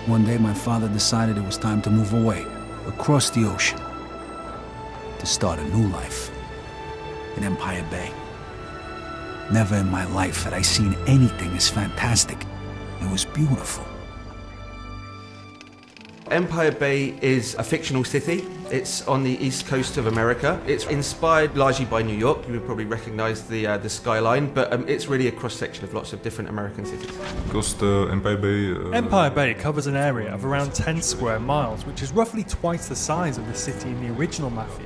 One day my father decided it was time to move away, across the ocean, to start a new life in Empire Bay. Never in my life had I seen anything as fantastic. It was beautiful. Empire Bay is a fictional city. It's on the east coast of America. It's inspired largely by New York. You would probably recognize the skyline, but it's really a cross-section of lots of different American cities. Empire Bay... Empire Bay covers an area of around 10 square miles, which is roughly twice the size of the city in the original Mafia.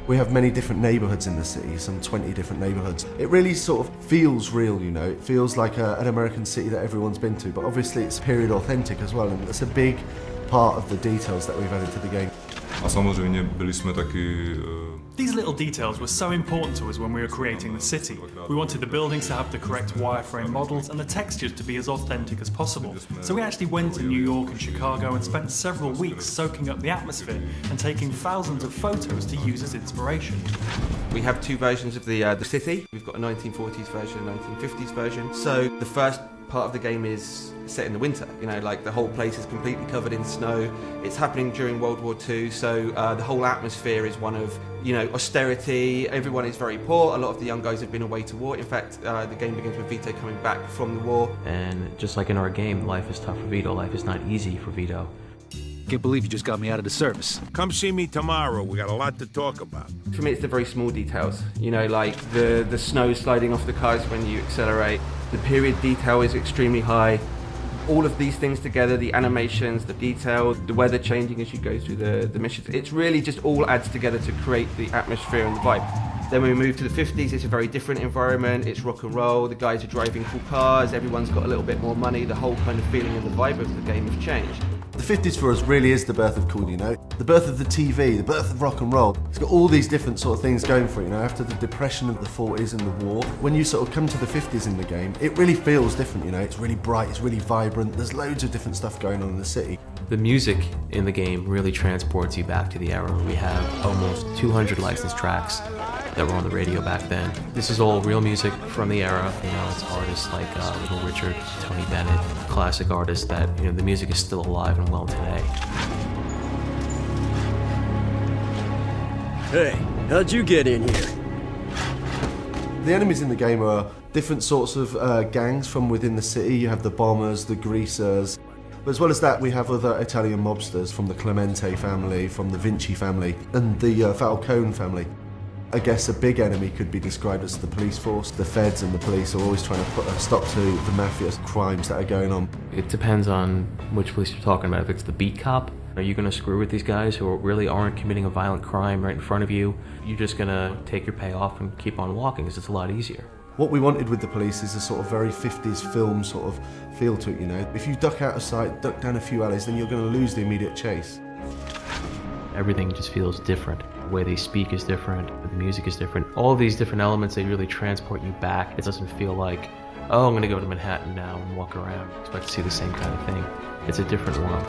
We have many different neighbourhoods in the city, some 20 different neighbourhoods. It really sort of feels real, you know. It feels like an American city that everyone's been to, but obviously it's period authentic as well, and it's a big part of the details that we've added to the game. A samozřejmě byli jsme taky... These little details were so important to us when we were creating the city. We wanted the buildings to have the correct wireframe models and the textures to be as authentic as possible. So we actually went to New York and Chicago and spent several weeks soaking up the atmosphere and taking thousands of photos to use as inspiration. We have two versions of the city. We've got a 1940s version and a 1950s version. So the first part of the game is set in the winter, you know, like the whole place is completely covered in snow. It's happening during World War II, so the whole atmosphere is one of, you know, austerity. Everyone is very poor. A lot of the young guys have been away to war. In fact, the game begins with Vito coming back from the war. And just like in our game, life is tough for Vito. Life is not easy for Vito. Can't believe you just got me out of the service. Come see me tomorrow. We got a lot to talk about. For me, it's the very small details, you know, like the snow sliding off the cars when you accelerate. The period detail is extremely high. All of these things together, the animations, the detail, the weather changing as you go through the missions, it's really just all adds together to create the atmosphere and the vibe. Then when we move to the 50s, it's a very different environment. It's rock and roll, the guys are driving cool cars, everyone's got a little bit more money, the whole kind of feeling and the vibe of the game has changed. The 50s for us really is the birth of cool, you know? The birth of the TV, the birth of rock and roll. It's got all these different sort of things going for it, you know, after the depression of the 40s and the war. When you sort of come to the 50s in the game, it really feels different, you know? It's really bright, it's really vibrant, there's loads of different stuff going on in the city. The music in the game really transports you back to the era. We have almost 200 licensed tracks that were on the radio back then. This is all real music from the era. You know, it's artists like Little Richard, Tony Bennett, classic artists that, you know, the music is still alive and well today. Hey, how'd you get in here? The enemies in the game are different sorts of gangs from within the city. You have the bombers, the greasers. But as well as that, we have other Italian mobsters from the Clemente family, from the Vinci family, and the Falcone family. I guess a big enemy could be described as the police force. The feds and the police are always trying to put a stop to the mafia's crimes that are going on. It depends on which police you're talking about. If it's the beat cop, are you going to screw with these guys who really aren't committing a violent crime right in front of you? You're just going to take your payoff and keep on walking because it's a lot easier. What we wanted with the police is a sort of very 50s film sort of feel to it, you know. If you duck out of sight, duck down a few alleys, then you're going to lose the immediate chase. Everything just feels different. The way they speak is different, the music is different. All these different elements, they really transport you back. It doesn't feel like, oh, I'm going to go to Manhattan now and walk around. Expect to see the same kind of thing. It's a different world.